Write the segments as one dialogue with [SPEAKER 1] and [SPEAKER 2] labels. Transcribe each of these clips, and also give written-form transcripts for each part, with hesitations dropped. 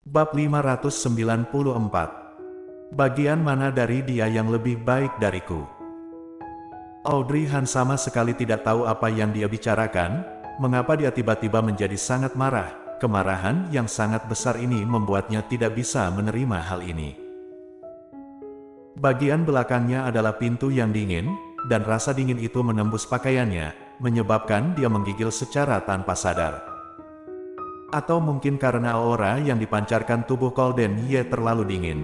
[SPEAKER 1] Bab 594. Bagian mana dari dia yang lebih baik dariku? Audrey Han sama sekali tidak tahu apa yang dia bicarakan, mengapa dia tiba-tiba menjadi sangat marah. Kemarahan yang sangat besar ini membuatnya tidak bisa menerima hal ini. Bagian belakangnya adalah pintu yang dingin, dan rasa dingin itu menembus pakaiannya, menyebabkan dia menggigil secara tanpa sadar. Atau mungkin karena aura yang dipancarkan tubuh Golden Ye terlalu dingin.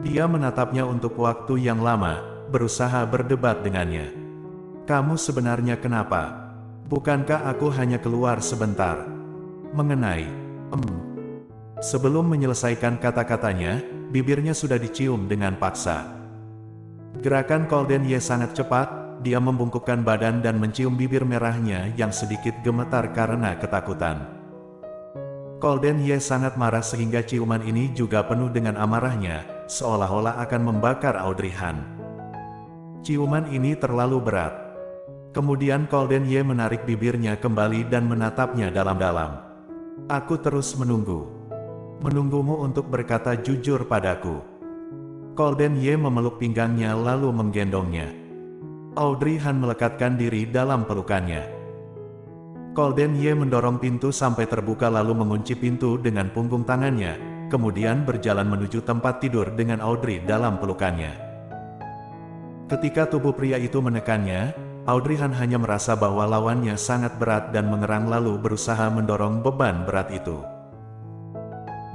[SPEAKER 1] Dia menatapnya untuk waktu yang lama, berusaha berdebat dengannya. Kamu sebenarnya kenapa? Bukankah aku hanya keluar sebentar? Mengenai, Sebelum menyelesaikan kata-katanya, bibirnya sudah dicium dengan paksa. Gerakan Golden Ye sangat cepat, dia membungkukkan badan dan mencium bibir merahnya yang sedikit gemetar karena ketakutan. Golden Ye sangat marah sehingga ciuman ini juga penuh dengan amarahnya, seolah-olah akan membakar Audrey Han. Ciuman ini terlalu berat. Kemudian Golden Ye menarik bibirnya kembali dan menatapnya dalam-dalam. Aku terus menunggumu untuk berkata jujur padaku. Golden Ye memeluk pinggangnya lalu menggendongnya. Audrey Han melekatkan diri dalam pelukannya. Golden Ye mendorong pintu sampai terbuka lalu mengunci pintu dengan punggung tangannya, kemudian berjalan menuju tempat tidur dengan Audrey dalam pelukannya. Ketika tubuh pria itu menekannya, Audrey Han hanya merasa bahwa lawannya sangat berat dan mengerang lalu berusaha mendorong beban berat itu.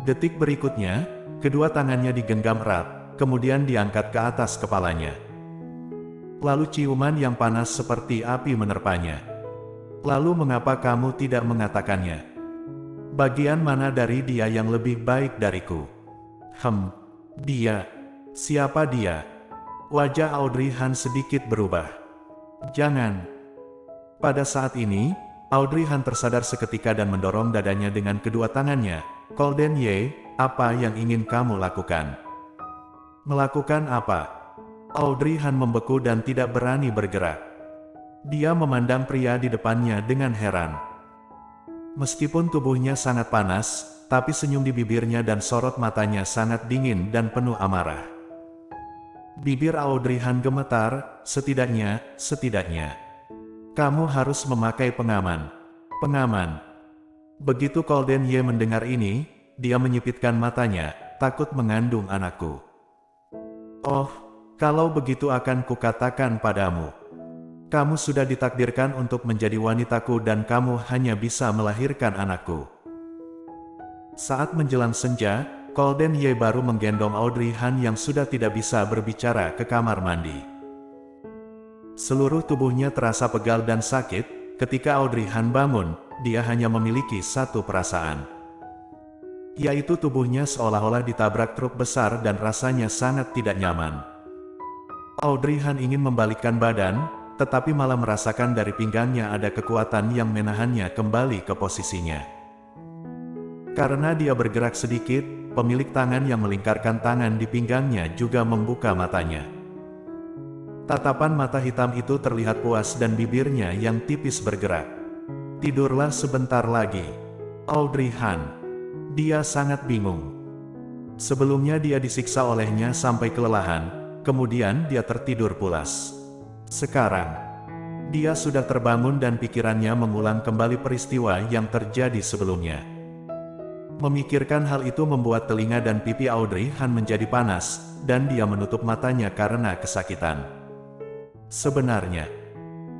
[SPEAKER 1] Detik berikutnya, kedua tangannya digenggam erat, kemudian diangkat ke atas kepalanya. Lalu ciuman yang panas seperti api menerpanya. Lalu mengapa kamu tidak mengatakannya? Bagian mana dari dia yang lebih baik dariku? Dia. Siapa dia? Wajah Audrey Han sedikit berubah. Jangan. Pada saat ini, Audrey Han tersadar seketika dan mendorong dadanya dengan kedua tangannya. Golden Ye, apa yang ingin kamu lakukan? Melakukan apa? Audrey Han membeku dan tidak berani bergerak. Dia memandang pria di depannya dengan heran. Meskipun tubuhnya sangat panas, tapi senyum di bibirnya dan sorot matanya sangat dingin dan penuh amarah. Bibir Audrey Han gemetar, setidaknya. Kamu harus memakai pengaman. Pengaman. Begitu Golden Ye mendengar ini, dia menyipitkan matanya, takut mengandung anakku. Oh, kalau begitu akan kukatakan padamu. Kamu sudah ditakdirkan untuk menjadi wanitaku dan kamu hanya bisa melahirkan anakku. Saat menjelang senja, Golden Ye baru menggendong Audrey Han yang sudah tidak bisa berbicara ke kamar mandi. Seluruh tubuhnya terasa pegal dan sakit. Ketika Audrey Han bangun, dia hanya memiliki satu perasaan. Yaitu tubuhnya seolah-olah ditabrak truk besar dan rasanya sangat tidak nyaman. Audrey Han ingin membalikkan badan, tetapi malah merasakan dari pinggangnya ada kekuatan yang menahannya kembali ke posisinya. Karena dia bergerak sedikit, pemilik tangan yang melingkarkan tangan di pinggangnya juga membuka matanya. Tatapan mata hitam itu terlihat puas dan bibirnya yang tipis bergerak. Tidurlah sebentar lagi. Audrey Han. Dia sangat bingung. Sebelumnya dia disiksa olehnya sampai kelelahan, kemudian dia tertidur pulas. Sekarang, dia sudah terbangun dan pikirannya mengulang kembali peristiwa yang terjadi sebelumnya. Memikirkan hal itu membuat telinga dan pipi Audrey Han menjadi panas, dan dia menutup matanya karena kesakitan. Sebenarnya,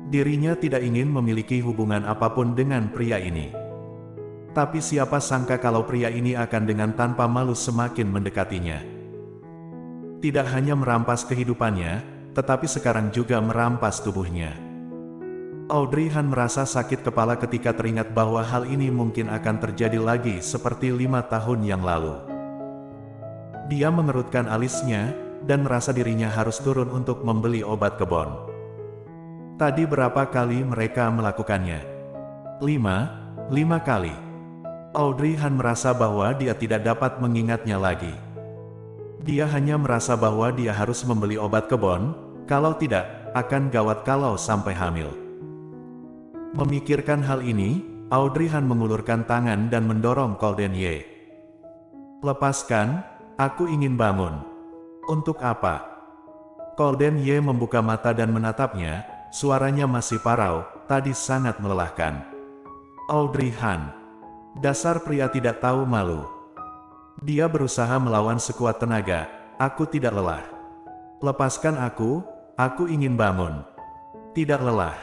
[SPEAKER 1] dirinya tidak ingin memiliki hubungan apapun dengan pria ini. Tapi siapa sangka kalau pria ini akan dengan tanpa malu semakin mendekatinya. Tidak hanya merampas kehidupannya, tetapi sekarang juga merampas tubuhnya. Audrey Han merasa sakit kepala ketika teringat bahwa hal ini mungkin akan terjadi lagi seperti 5 tahun yang lalu. Dia mengerutkan alisnya, dan merasa dirinya harus turun untuk membeli obat kebon. Tadi berapa kali mereka melakukannya? 5 kali. Audrey Han merasa bahwa dia tidak dapat mengingatnya lagi. Dia hanya merasa bahwa dia harus membeli obat kebon, kalau tidak, akan gawat kalau sampai hamil. Memikirkan hal ini, Audrey Han mengulurkan tangan dan mendorong Golden Ye. Lepaskan, aku ingin bangun. Untuk apa? Golden Ye membuka mata dan menatapnya, suaranya masih parau, tadi sangat melelahkan. Audrey Han. Dasar pria tidak tahu malu. Dia berusaha melawan sekuat tenaga, aku tidak lelah. Lepaskan aku ingin bangun. Tidak lelah.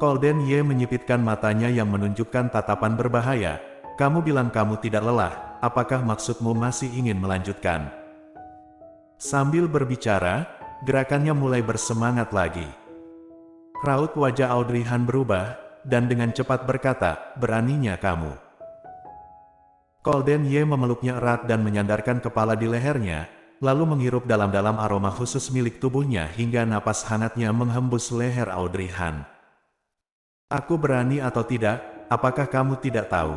[SPEAKER 1] Golden Ye menyipitkan matanya yang menunjukkan tatapan berbahaya. Kamu bilang kamu tidak lelah, apakah maksudmu masih ingin melanjutkan? Sambil berbicara, gerakannya mulai bersemangat lagi. Raut wajah Audrey Han berubah, dan dengan cepat berkata, beraninya kamu. Golden Ye memeluknya erat dan menyandarkan kepala di lehernya, lalu menghirup dalam-dalam aroma khusus milik tubuhnya hingga napas hangatnya menghembus leher Audrey Han. Aku berani atau tidak, apakah kamu tidak tahu?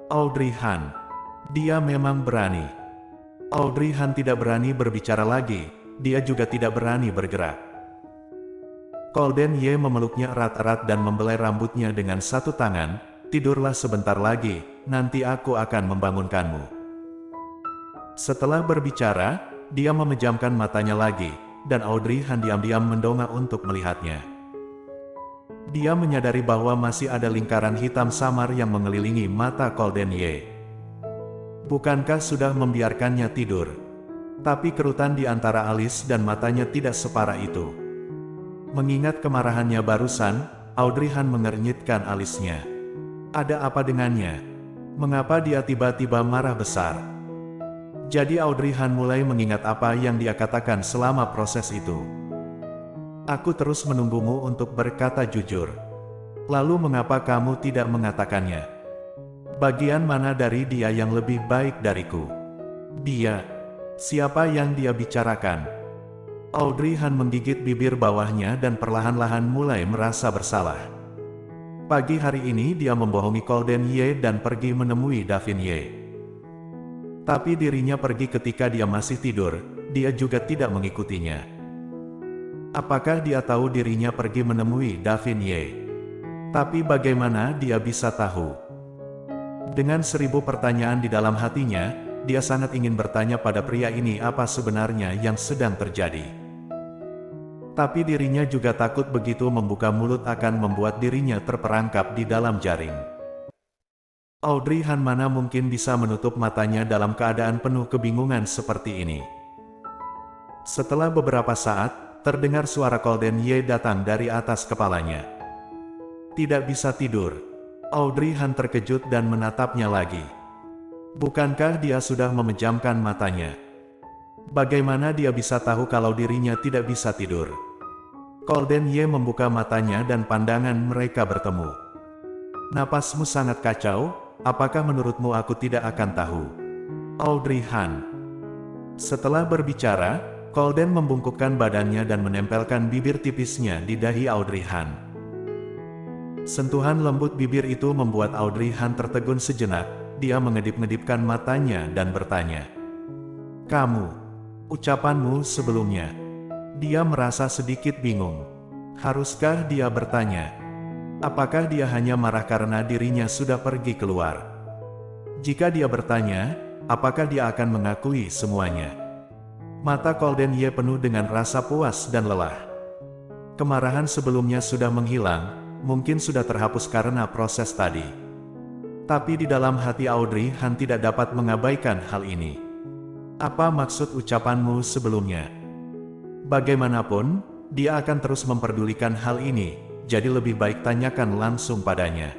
[SPEAKER 1] Audrey Han. Dia memang berani. Audrey Han tidak berani berbicara lagi, dia juga tidak berani bergerak. Golden Ye memeluknya erat-erat dan membelai rambutnya dengan satu tangan, tidurlah sebentar lagi, nanti aku akan membangunkanmu. Setelah berbicara, dia memejamkan matanya lagi, dan Audrey Han diam-diam mendongak untuk melihatnya. Dia menyadari bahwa masih ada lingkaran hitam samar yang mengelilingi mata Golden Ye. Bukankah sudah membiarkannya tidur? Tapi kerutan di antara alis dan matanya tidak separah itu. Mengingat kemarahannya barusan, Audrey Han mengernyitkan alisnya. Ada apa dengannya? Mengapa dia tiba-tiba marah besar? Jadi Audrey Han mulai mengingat apa yang dia katakan selama proses itu. Aku terus menunggumu untuk berkata jujur. Lalu mengapa kamu tidak mengatakannya? Bagian mana dari dia yang lebih baik dariku? Dia. Siapa yang dia bicarakan? Audrey Han menggigit bibir bawahnya dan perlahan-lahan mulai merasa bersalah. Pagi hari ini dia membohongi Golden Ye dan pergi menemui Davin Ye. Tapi dirinya pergi ketika dia masih tidur, dia juga tidak mengikutinya. Apakah dia tahu dirinya pergi menemui Davin Ye? Tapi bagaimana dia bisa tahu? Dengan 1000 pertanyaan di dalam hatinya, dia sangat ingin bertanya pada pria ini apa sebenarnya yang sedang terjadi. Tapi dirinya juga takut begitu membuka mulut akan membuat dirinya terperangkap di dalam jaring. Audrey Han mana mungkin bisa menutup matanya dalam keadaan penuh kebingungan seperti ini. Setelah beberapa saat, terdengar suara Golden Ye datang dari atas kepalanya. Tidak bisa tidur. Audrey Han terkejut dan menatapnya lagi. Bukankah dia sudah memejamkan matanya? Bagaimana dia bisa tahu kalau dirinya tidak bisa tidur? Golden Ye membuka matanya dan pandangan mereka bertemu. Napasmu sangat kacau, apakah menurutmu aku tidak akan tahu? Audrey Han. Setelah berbicara, Golden membungkukkan badannya dan menempelkan bibir tipisnya di dahi Audrey Han. Sentuhan lembut bibir itu membuat Audrey Han tertegun sejenak, dia mengedip-ngedipkan matanya dan bertanya. Kamu, ucapanmu sebelumnya. Dia merasa sedikit bingung. Haruskah dia bertanya? Apakah dia hanya marah karena dirinya sudah pergi keluar? Jika dia bertanya, apakah dia akan mengakui semuanya? Mata Golden Ye penuh dengan rasa puas dan lelah. Kemarahan sebelumnya sudah menghilang, mungkin sudah terhapus karena proses tadi. Tapi di dalam hati Audrey Han tidak dapat mengabaikan hal ini. Apa maksud ucapanmu sebelumnya? Bagaimanapun, dia akan terus memperdulikan hal ini, jadi lebih baik tanyakan langsung padanya.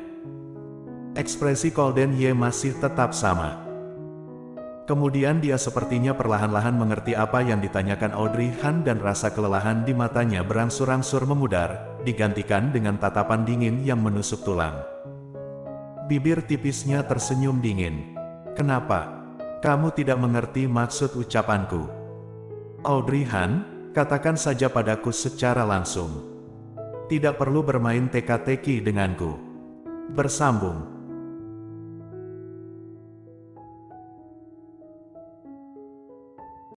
[SPEAKER 1] Ekspresi Golden Ye masih tetap sama. Kemudian dia sepertinya perlahan-lahan mengerti apa yang ditanyakan Audrey Han dan rasa kelelahan di matanya berangsur-angsur memudar, digantikan dengan tatapan dingin yang menusuk tulang. Bibir tipisnya tersenyum dingin. Kenapa? Kamu tidak mengerti maksud ucapanku. Audrey Han, katakan saja padaku secara langsung. Tidak perlu bermain teka-teki denganku. Bersambung.